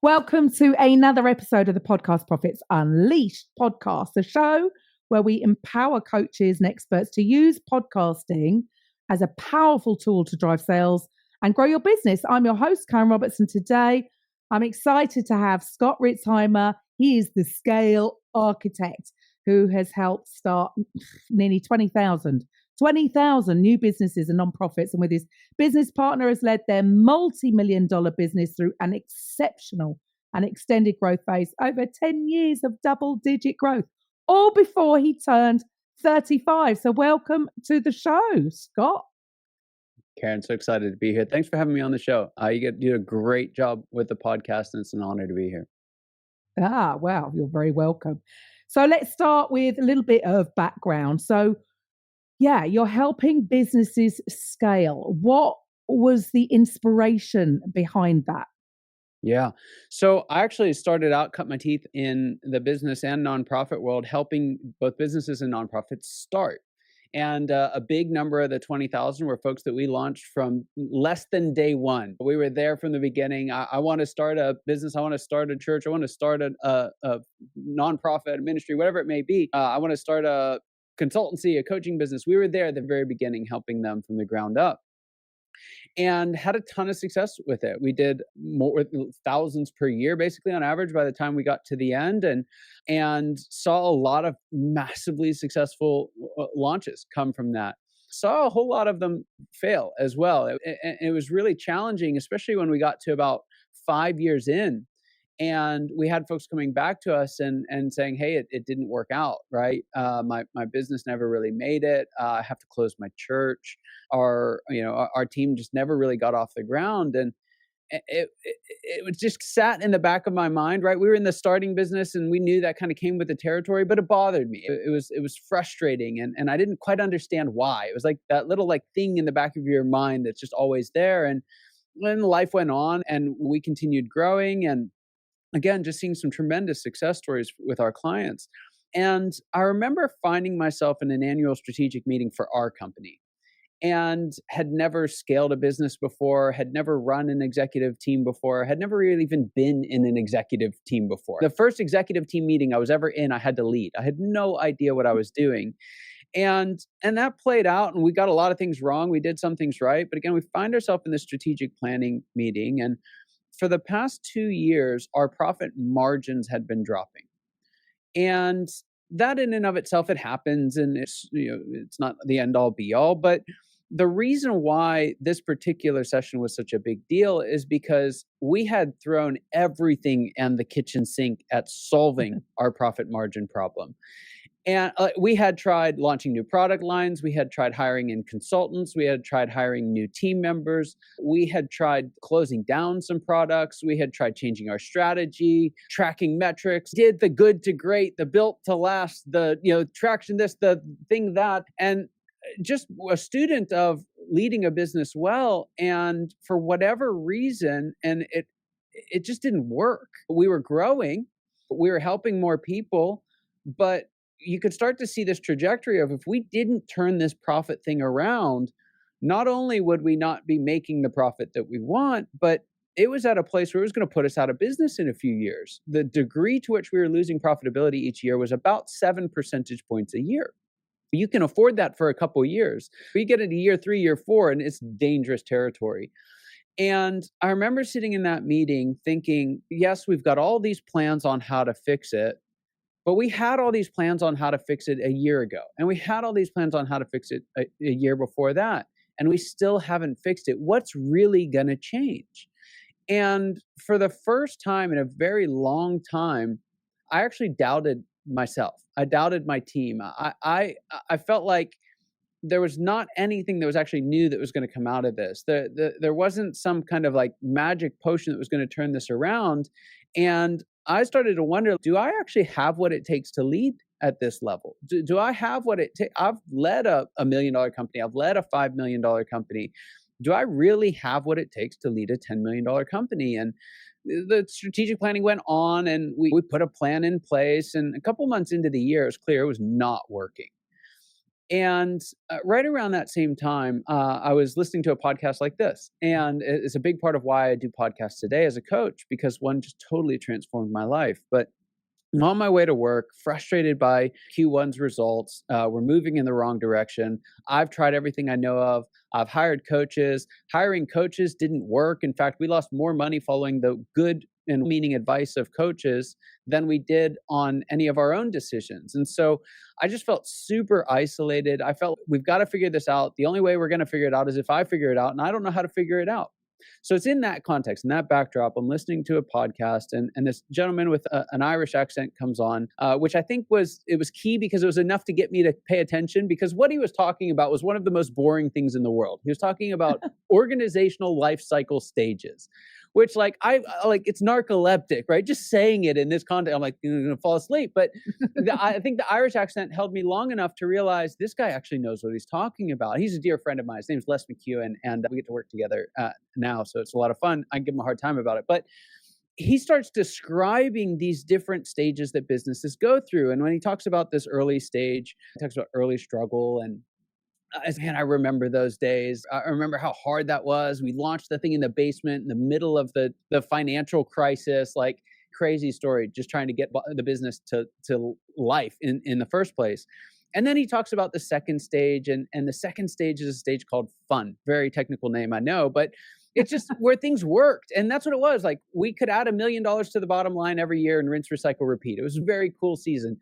Welcome to another episode of the Podcast Profits Unleashed podcast, the show where we empower coaches and experts to use podcasting as a powerful tool to drive sales and grow your business. I'm your host, Karen Robertson. Today, I'm excited to have Scott Ritzheimer. He is the scale architect who has helped start nearly 20,000 new businesses and nonprofits, and with his business partner has led their multi-million-dollar business through an exceptional and extended growth phase, over 10 years of double-digit growth, all before he turned 35. So welcome to the show, Scott. Karen, so excited to be here. Thanks for having me on the show. You do a great job with the podcast, and it's an honor to be here. Wow, you're very welcome. So let's start with a little bit of background. So yeah, you're helping businesses scale. What was the inspiration behind that? Yeah. So I actually started out, cut my teeth in the business and nonprofit world, helping both businesses and nonprofits start. And a big number of the 20,000 were folks that we launched from less than day one. We were there from the beginning. I want to start a business. I want to start a church. I want to start a nonprofit, a ministry, whatever it may be. I want to start a consultancy, a coaching business. We were there at the very beginning, helping them from the ground up, and had a ton of success with it. We did more thousands per year, basically on average, by the time we got to the end, and saw a lot of massively successful launches come from that. Saw a whole lot of them fail as well. It was really challenging, especially when we got to about 5 years in. And we had folks coming back to us and saying, hey, it didn't work out, right? My business never really made it. I have to close my church. Our team just never really got off the ground. And it was just sat in the back of my mind, right? We were in the starting business and we knew that kind of came with the territory, but it bothered me. It was frustrating, and I didn't quite understand why. It was like that little thing in the back of your mind that's just always there. And when life went on and we continued growing, and again, just seeing some tremendous success stories with our clients. And I remember finding myself in an annual strategic meeting for our company, and had never scaled a business before, had never run an executive team before, had never really even been in an executive team before. The first executive team meeting I was ever in, I had to lead. I had no idea what I was doing. And that played out, and we got a lot of things wrong. We did some things right. But again, we find ourselves in this strategic planning meeting, and for the past 2 years, our profit margins had been dropping. And that in and of itself, it happens, and it's not the end all be all. But the reason why this particular session was such a big deal is because we had thrown everything and the kitchen sink at solving our profit margin problem. And we had tried launching new product lines. We had tried hiring in consultants. We had tried hiring new team members. We had tried closing down some products. We had tried changing our strategy, tracking metrics, did the good to great, the built to last, the traction this, the thing that, and just a student of leading a business well. And for whatever reason, and it just didn't work. We were growing, we were helping more people, but you could start to see this trajectory of, if we didn't turn this profit thing around, not only would we not be making the profit that we want, but it was at a place where it was going to put us out of business in a few years. The degree to which we were losing profitability each year was about 7 percentage points a year. You can afford that for a couple of years. We get into year 3, year 4, and it's dangerous territory. And I remember sitting in that meeting thinking, yes, we've got all these plans on how to fix it. But we had all these plans on how to fix it a year ago. And we had all these plans on how to fix it a year before that. And we still haven't fixed it. What's really going to change? And for the first time in a very long time, I actually doubted myself. I doubted my team. I felt like there was not anything that was actually new that was going to come out of this. There wasn't some kind of magic potion that was going to turn this around. And I started to wonder, do I actually have what it takes to lead at this level? Do I have what it takes? I've led a $1 million company. I've led a $5 million company. Do I really have what it takes to lead a $10 million company? And the strategic planning went on, and we put a plan in place. And a couple months into the year, it was clear it was not working. And right around that same time, I was listening to a podcast like this. And it's a big part of why I do podcasts today as a coach, because one just totally transformed my life. But I'm on my way to work, frustrated by Q1's results. We're moving in the wrong direction. I've tried everything I know of. I've hired coaches. Hiring coaches didn't work. In fact, we lost more money following the good and meaning advice of coaches than we did on any of our own decisions. And so I just felt super isolated. I felt we've got to figure this out. The only way we're going to figure it out is if I figure it out, and I don't know how to figure it out. So it's in that context, in that backdrop, I'm listening to a podcast, and this gentleman with an Irish accent comes on, which I think was key, because it was enough to get me to pay attention, because what he was talking about was one of the most boring things in the world. He was talking about organizational life cycle stages, which I it's narcoleptic, right? Just saying it in this context, I'm like, I'm going to fall asleep. But I think the Irish accent held me long enough to realize this guy actually knows what he's talking about. He's a dear friend of mine. His name's Les McKeown, and we get to work together now. So it's a lot of fun. I give him a hard time about it. But he starts describing these different stages that businesses go through. And when he talks about this early stage, he talks about early struggle, and man, I remember those days. I remember how hard that was. We launched the thing in the basement in the middle of the financial crisis, like crazy story, just trying to get the business to life in the first place. And then he talks about the second stage, and the second stage is a stage called fun. Very technical name, I know, but it's just where things worked. And that's what it was. Like, we could add $1 million to the bottom line every year and rinse, recycle, repeat. It was a very cool season.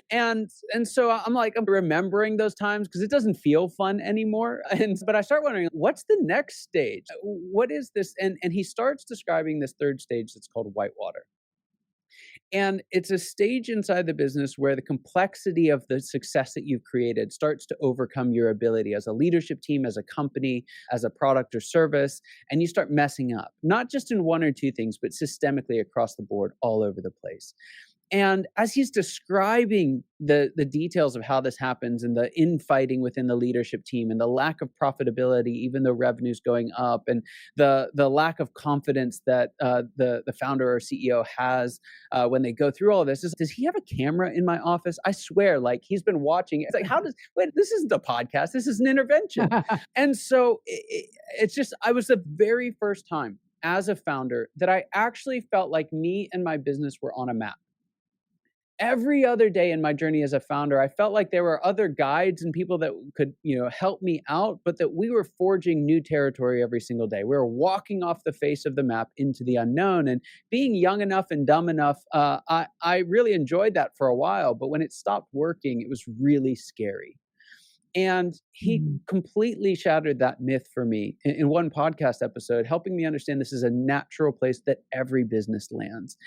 And so I'm remembering those times, because it doesn't feel fun anymore. But I start wondering, what's the next stage? What is this? And he starts describing this third stage that's called Whitewater. And it's a stage inside the business where the complexity of the success that you've created starts to overcome your ability as a leadership team, as a company, as a product or service, and you start messing up, not just in one or two things, but systemically across the board, all over the place. And as he's describing the details of how this happens, and the infighting within the leadership team, and the lack of profitability, even though revenue's going up, and the lack of confidence that the founder or CEO has when they go through all of this, does he have a camera in my office? I swear, he's been watching it. It's like, this isn't a podcast, this is an intervention. And so it's just, I was the very first time as a founder that I actually felt like me and my business were on a map. Every other day in my journey as a founder, I felt like there were other guides and people that could, help me out, but that we were forging new territory every single day. We were walking off the face of the map into the unknown. And being young enough and dumb enough, I really enjoyed that for a while. But when it stopped working, it was really scary. And he completely shattered that myth for me in one podcast episode, helping me understand this is a natural place that every business lands,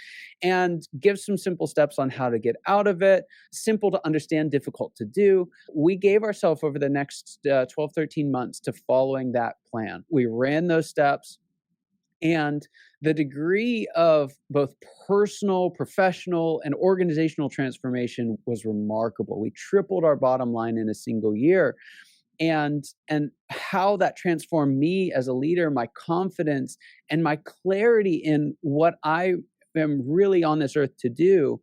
and give some simple steps on how to get out of it. Simple to understand, difficult to do. We gave ourselves over the next 12, 13 months to following that plan. We ran those steps. And the degree of both personal, professional, and organizational transformation was remarkable. We tripled our bottom line in a single year. And how that transformed me as a leader, my confidence, and my clarity in what I am really on this earth to do.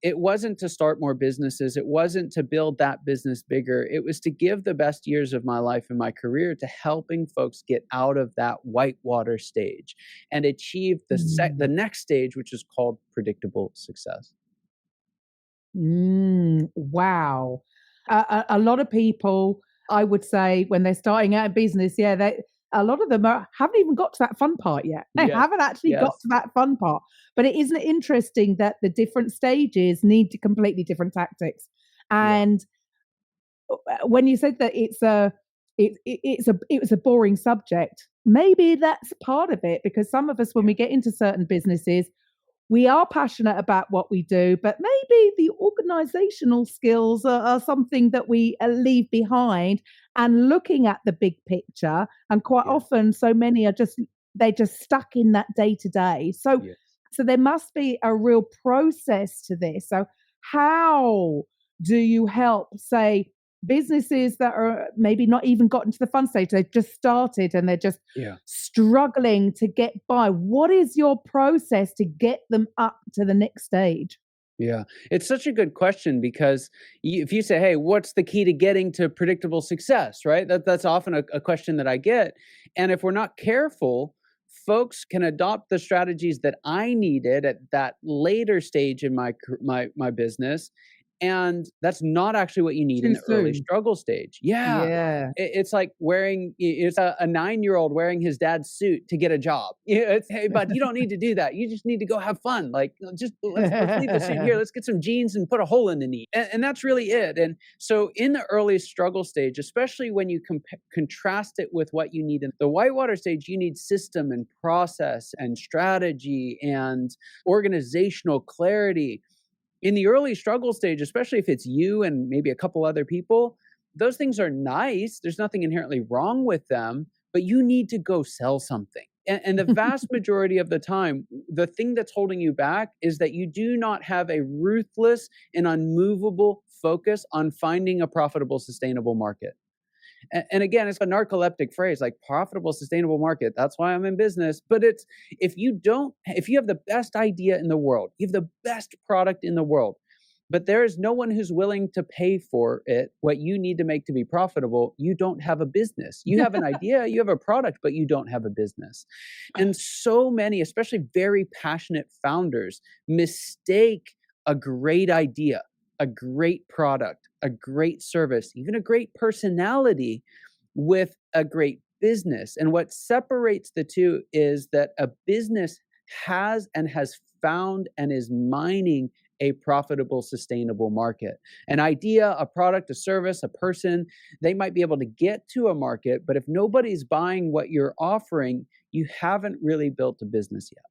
It wasn't to start more businesses. It wasn't to build that business bigger. It was to give the best years of my life and my career to helping folks get out of that whitewater stage and achieve the next stage, which is called predictable success. Wow. A lot of people, I would say, when they're starting out in business, a lot of them haven't even got to that fun part yet. They haven't actually got to that fun part. But it isn't interesting that the different stages need completely different tactics. And when you said that it was a boring subject, maybe that's part of it, because some of us, when we get into certain businesses, we are passionate about what we do, but maybe the organizational skills are something that we leave behind, and looking at the big picture. And quite often, so many they're just stuck in that day to day. So there must be a real process to this. So how do you help, say, businesses that are maybe not even gotten to the fun stage, they've just started and they're just struggling to get by? What is your process to get them up to the next stage? Yeah. It's such a good question because if you say, hey, what's the key to getting to predictable success, right? That's often a question that I get. And if we're not careful, folks can adopt the strategies that I needed at that later stage in my business. And that's not actually what you need in Too the early soon. struggle stage. Yeah. Yeah. It's like it's a 9-year-old wearing his dad's suit to get a job. Yeah, it's, hey, bud, you don't need to do that. You just need to go have fun. Like, just let's leave the suit here. Let's get some jeans and put a hole in the knee. And that's really it. And so in the early struggle stage, especially when you contrast it with what you need in the Whitewater stage, you need system and process and strategy and organizational clarity. In the early struggle stage, especially if it's you and maybe a couple other people, those things are nice. There's nothing inherently wrong with them, but you need to go sell something. And the vast majority of the time, the thing that's holding you back is that you do not have a ruthless and unmovable focus on finding a profitable, sustainable market. And again, it's a narcoleptic phrase like profitable, sustainable market. That's why I'm in business. But it's if you have the best idea in the world, you have the best product in the world, but there is no one who's willing to pay for it, what you need to make to be profitable, you don't have a business. You have an idea, you have a product, but you don't have a business. And so many, especially very passionate founders, mistake a great idea, a great product, a great service, even a great personality with a great business. And what separates the two is that a business has found and is mining a profitable, sustainable market. An idea, a product, a service, a person, they might be able to get to a market, but if nobody's buying what you're offering, you haven't really built a business yet.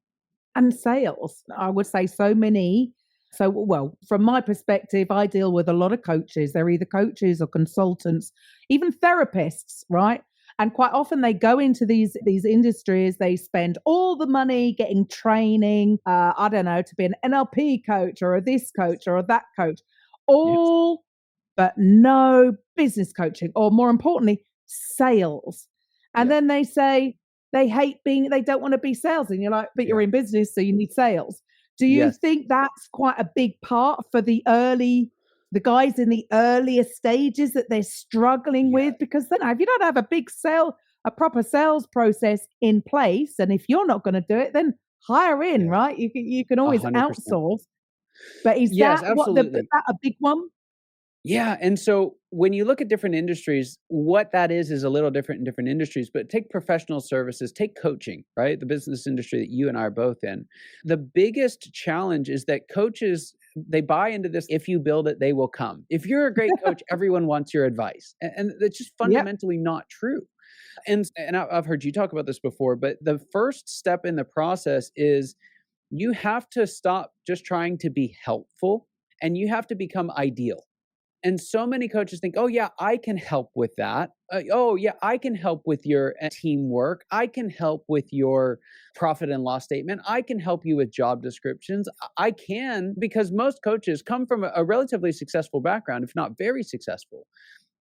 And sales, I would say so many. So, well, from my perspective, I deal with a lot of coaches. They're either coaches or consultants, even therapists, right? And quite often they go into these industries, they spend all the money getting training, I don't know, to be an NLP coach or a this coach or a that coach, Yes. all but no business coaching, or more importantly, sales. And Yep. then they say they don't want to be sales. And you're like, but you're Yeah. in business, so you need sales. Do you Yes. think that's quite a big part for the guys in the earlier stages that they're struggling Yeah. with? Because then if you don't have a proper sales process in place, and if you're not going to do it, then hire in, Yeah. right? You can always 100%. outsource. But is Yes, is absolutely. that a big one? Yeah, and so when you look at different industries, what that is a little different in different industries, but take professional services, take coaching, right? The business industry that you and I are both in. The biggest challenge is that coaches, they buy into this, if you build it, they will come. If you're a great coach, everyone wants your advice. And that's just Yep. fundamentally not true. And I've heard you talk about this before, but the first step in the process is you have to stop just trying to be helpful and you have to become ideal. And so many coaches think, oh, yeah, I can help with that. Oh, yeah, I can help with your teamwork. I can help with your profit and loss statement. I can help you with job descriptions. I can, because most coaches come from a relatively successful background, if not very successful.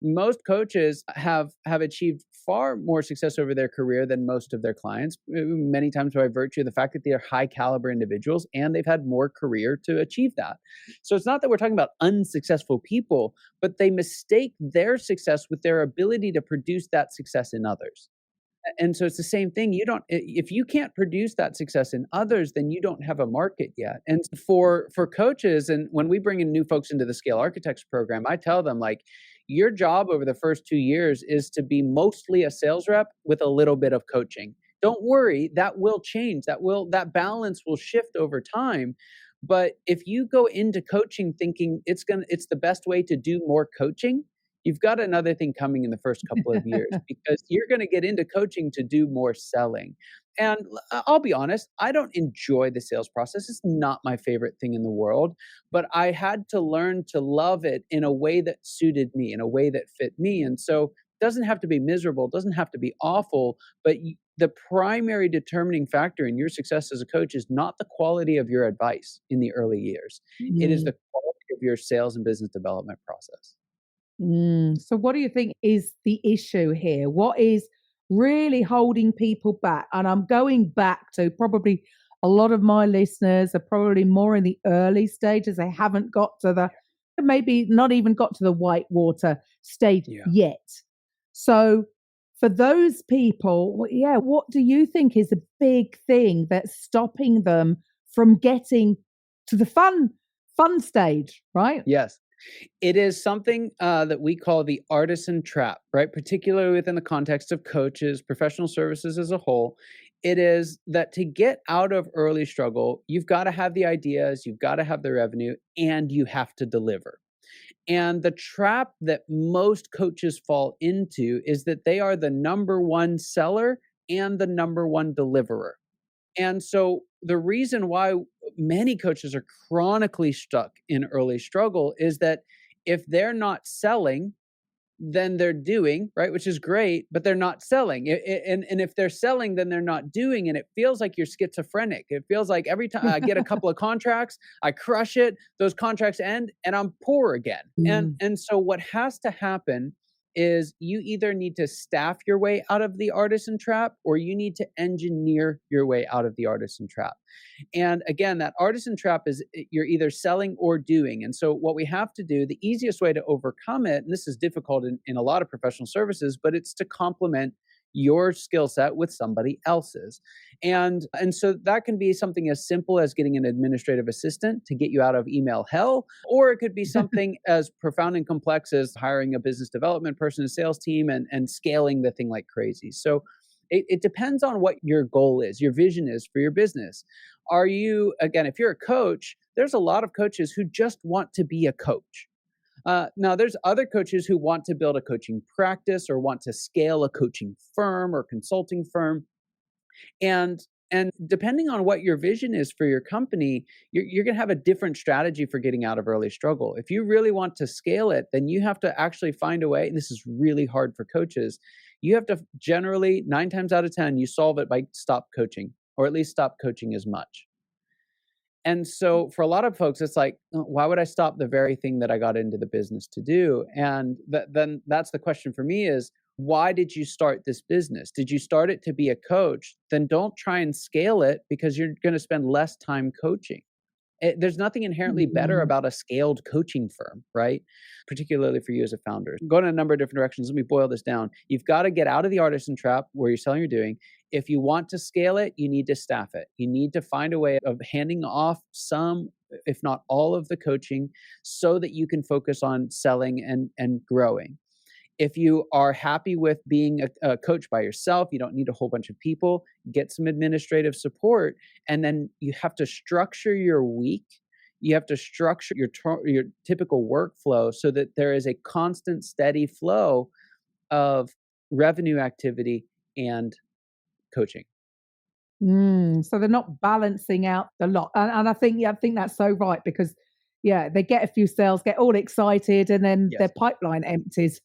Most coaches have achieved far more success over their career than most of their clients, many times by virtue of the fact that they are high caliber individuals and they've had more career to achieve that. So it's not that we're talking about unsuccessful people, but they mistake their success with their ability to produce that success in others. And so it's the same thing. If you can't produce that success in others, then you don't have a market yet. And for coaches, and when we bring in new folks into the Scale Architects program, I tell them, like, your job over the first 2 years is to be mostly a sales rep with a little bit of coaching. Don't worry, that will change. That balance will shift over time. But if you go into coaching thinking it's the best way to do more coaching, you've got another thing coming in the first couple of years because you're going to get into coaching to do more selling. And I'll be honest, I don't enjoy the sales process. It's not my favorite thing in the world, but I had to learn to love it in a way that suited me, in a way that fit me. And so it doesn't have to be miserable, it doesn't have to be awful, but the primary determining factor in your success as a coach is not the quality of your advice in the early years. It is Mm. the quality of your sales and business development process. So, what do you think is the issue here? What is really holding people back? And I'm going back to probably a lot of my listeners are probably more in the early stages. They haven't got to maybe not even got to the Whitewater stage yet. So for those people, what do you think is a big thing that's stopping them from getting to the fun stage, right? Yes. It is something that we call the artisan trap, right? Particularly within the context of coaches, professional services as a whole. It is that to get out of early struggle, you've got to have the ideas, you've got to have the revenue, and you have to deliver. And the trap that most coaches fall into is that they are the number one seller and the number one deliverer. And so the reason why many coaches are chronically stuck in early struggle is that if they're not selling, then they're doing, right? Which is great, but they're not selling. And if they're selling, then they're not doing. And it feels like you're schizophrenic. It feels like every time I get a couple of contracts, I crush it, those contracts end, and I'm poor again. And so what has to happen is you either need to staff your way out of the artisan trap, or you need to engineer your way out of the artisan trap. And again, that artisan trap is you're either selling or doing. And so what we have to do, the easiest way to overcome it, and this is difficult in a lot of professional services, but it's to complement your skill set with somebody else's. And so that can be something as simple as getting an administrative assistant to get you out of email hell, or it could be something as profound and complex as hiring a business development person, a sales team, and scaling the thing like crazy. So it depends on what your goal is, your vision is for your business. Are you, again, if you're a coach, there's a lot of coaches who just want to be a coach. Now, there's other coaches who want to build a coaching practice or want to scale a coaching firm or consulting firm. And depending on what your vision is for your company, you're going to have a different strategy for getting out of early struggle. If you really want to scale it, then you have to actually find a way, and this is really hard for coaches. You have to generally, 9 times out of 10, you solve it by stop coaching, or at least stop coaching as much. And so for a lot of folks, it's like, why would I stop the very thing that I got into the business to do? And then that's the question for me is, why did you start this business? Did you start it to be a coach? Then don't try and scale it, because you're going to spend less time coaching. There's nothing inherently better about a scaled coaching firm, right? Particularly for you as a founder. Going in a number of different directions. Let me boil this down. You've got to get out of the artisan trap where you're selling or doing. If you want to scale it, you need to staff it. You need to find a way of handing off some, if not all, of the coaching so that you can focus on selling and growing. If you are happy with being a coach by yourself, you don't need a whole bunch of people, get some administrative support, and then you have to structure your week. You have to structure your typical workflow so that there is a constant, steady flow of revenue activity and coaching. So they're not balancing out the lot. And I think that's so right, because they get a few sales, get all excited, and then their pipeline empties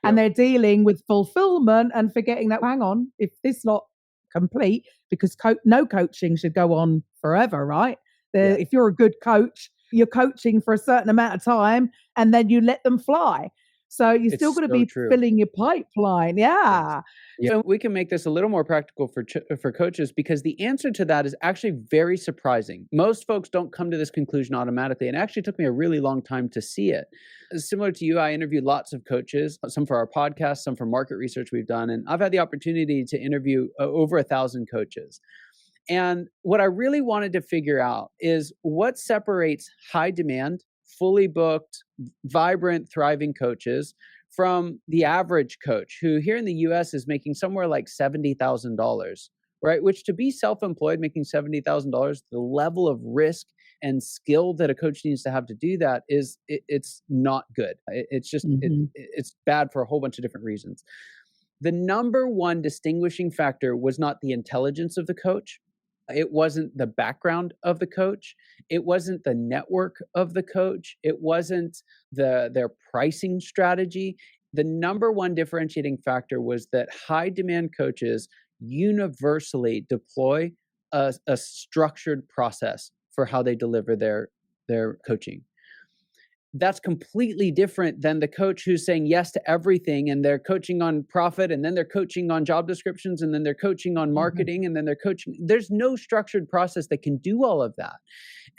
and they're dealing with fulfillment and forgetting that, hang on, if this not complete, because no coaching should go on forever, right? If you're a good coach, you're coaching for a certain amount of time and then you let them fly. So you're still going to be filling your pipeline. Yeah. So we can make this a little more practical for coaches, because the answer to that is actually very surprising. Most folks don't come to this conclusion automatically. And it actually took me a really long time to see it. Similar to you, I interviewed lots of coaches, some for our podcast, some for market research we've done. And I've had the opportunity to interview over 1,000 coaches. And what I really wanted to figure out is what separates high demand, fully booked, vibrant, thriving coaches from the average coach, who here in the US is making somewhere like $70,000, right? Which, to be self-employed making $70,000, the level of risk and skill that a coach needs to have to do that it's not good. It's just, it's bad for a whole bunch of different reasons. The number one distinguishing factor was not the intelligence of the coach. It wasn't the background of the coach. It wasn't the network of the coach. It wasn't their pricing strategy. The number one differentiating factor was that high demand coaches universally deploy a structured process for how they deliver their coaching. that's completely different than the coach who's saying yes to everything, and they're coaching on profit, and then they're coaching on job descriptions, and then they're coaching on marketing, and then they're coaching. There's no structured process that can do all of that.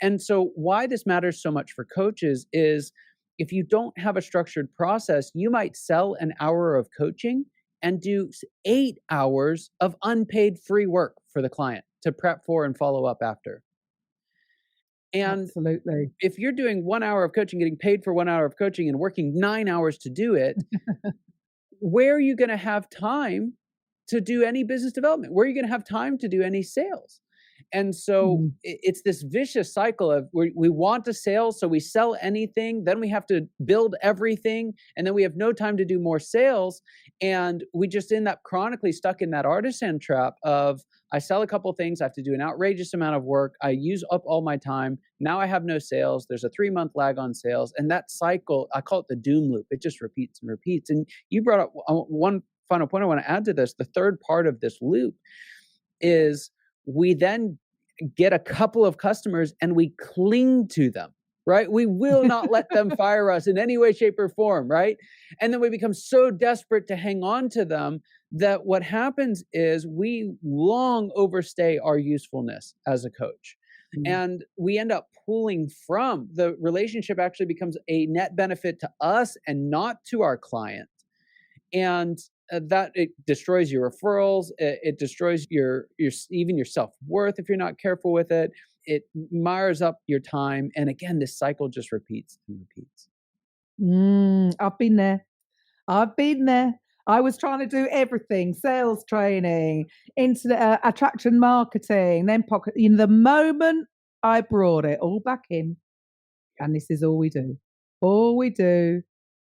And so why this matters so much for coaches is if you don't have a structured process, you might sell an hour of coaching and do 8 hours of unpaid free work for the client to prep for and follow up after. And Absolutely. if you're doing 1 hour of coaching, getting paid for 1 hour of coaching and working 9 hours to do it, where are you going to have time to do any business development? Where are you going to have time to do any sales? And so it's this vicious cycle of we want to sell, so we sell anything, then we have to build everything, and then we have no time to do more sales. And we just end up chronically stuck in that artisan trap of, I sell a couple things, I have to do an outrageous amount of work, I use up all my time, now I have no sales, there's a 3-month lag on sales. And that cycle, I call it the doom loop. It just repeats and repeats. And you brought up one final point I want to add to this. The third part of this loop is we then get a couple of customers and we cling to them, right? We will not let them fire us in any way, shape, or form, right? And then we become so desperate to hang on to them that what happens is we long overstay our usefulness as a coach. And we end up pulling from the relationship, actually becomes a net benefit to us and not to our client. And that it destroys your referrals. It destroys your even your self-worth if you're not careful with it. It mires up your time. And again, this cycle just repeats and repeats. I've been there. I've been there. I was trying to do everything: sales training, internet attraction marketing, then pocket. The moment I brought it all back in, and this is all we do. All we do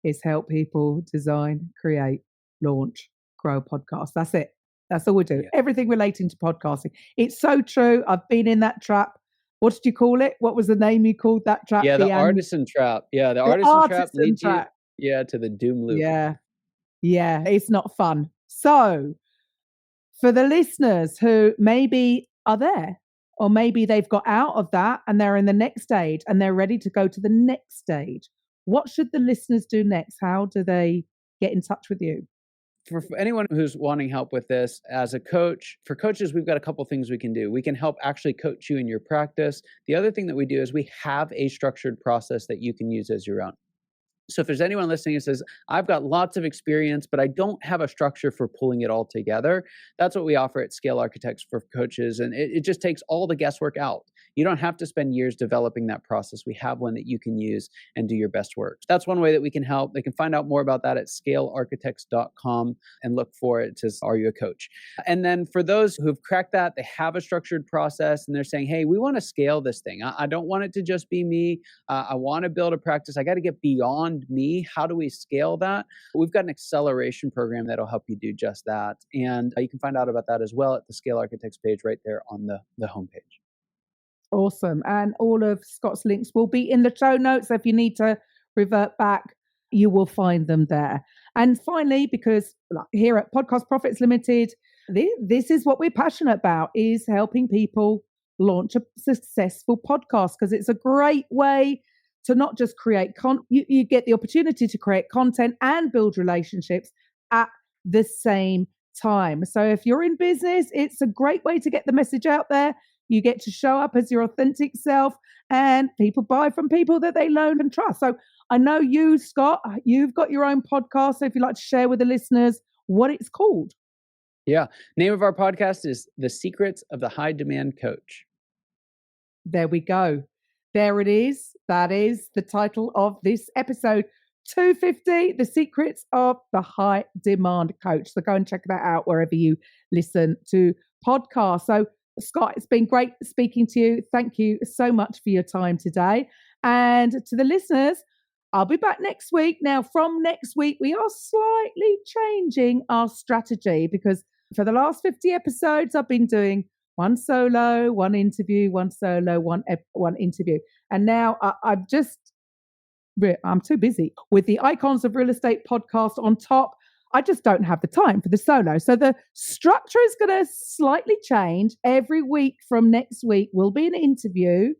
is help people design, create, launch, grow podcasts. That's it. That's all we do. Yeah. Everything relating to podcasting. It's so true. I've been in that trap. What did you call it? What was the name you called that trap? Yeah, the artisan trap. Yeah, the artisan trap leads you to the doom loop. Yeah, it's not fun. So for the listeners who maybe are there, or maybe they've got out of that and they're in the next stage and they're ready to go to the next stage, what should the listeners do next? How do they get in touch with you? For anyone who's wanting help with this as a coach, for coaches, we've got a couple things we can do. We can help actually coach you in your practice. The other thing that we do is we have a structured process that you can use as your own. So if there's anyone listening who says, I've got lots of experience, but I don't have a structure for pulling it all together, that's what we offer at Scale Architects for coaches. And it just takes all the guesswork out. You don't have to spend years developing that process. We have one that you can use and do your best work. That's one way that we can help. They can find out more about that at scalearchitects.com and look for it. It says, are you a coach? And then for those who've cracked that, they have a structured process and they're saying, hey, we want to scale this thing. I don't want it to just be me. I want to build a practice. I got to get beyond me. How do we scale that? We've got an acceleration program that'll help you do just that. And you can find out about that as well at the Scale Architects page right there on the homepage. Awesome. And all of Scott's links will be in the show notes. So if you need to revert back, you will find them there. And finally, because here at Podcast Profits Limited, this is what we're passionate about, is helping people launch a successful podcast, because it's a great way to not just create you get the opportunity to create content and build relationships at the same time. So if you're in business, it's a great way to get the message out there. You get to show up as your authentic self, and people buy from people that they know and trust. So I know you, Scott, you've got your own podcast. So if you'd like to share with the listeners what it's called. Yeah. Name of our podcast is The Secrets of the High Demand Coach. There we go. There it is. That is the title of this episode 250, The Secrets of the High Demand Coach. So go and check that out wherever you listen to podcasts. So Scott, it's been great speaking to you. Thank you so much for your time today. And to the listeners, I'll be back next week. Now, from next week, we are slightly changing our strategy, because for the last 50 episodes, I've been doing one solo, one interview, one solo, one interview. And now I'm too busy with the Icons of Real Estate podcast on top. I just don't have the time for the solo. So the structure is going to slightly change. Every week from next week will be an interview.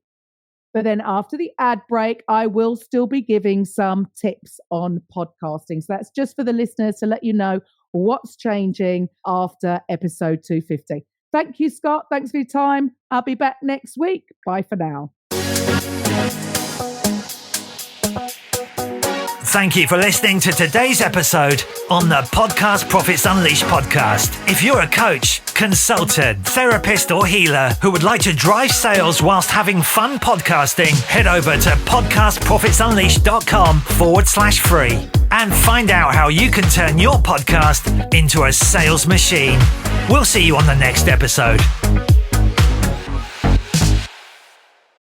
But then after the ad break, I will still be giving some tips on podcasting. So that's just for the listeners to let you know what's changing after episode 250. Thank you, Scott. Thanks for your time. I'll be back next week. Bye for now. Thank you for listening to today's episode on the Podcast Profits Unleashed podcast. If you're a coach, consultant, therapist, or healer who would like to drive sales whilst having fun podcasting, head over to podcastprofitsunleashed.com/free and find out how you can turn your podcast into a sales machine. We'll see you on the next episode.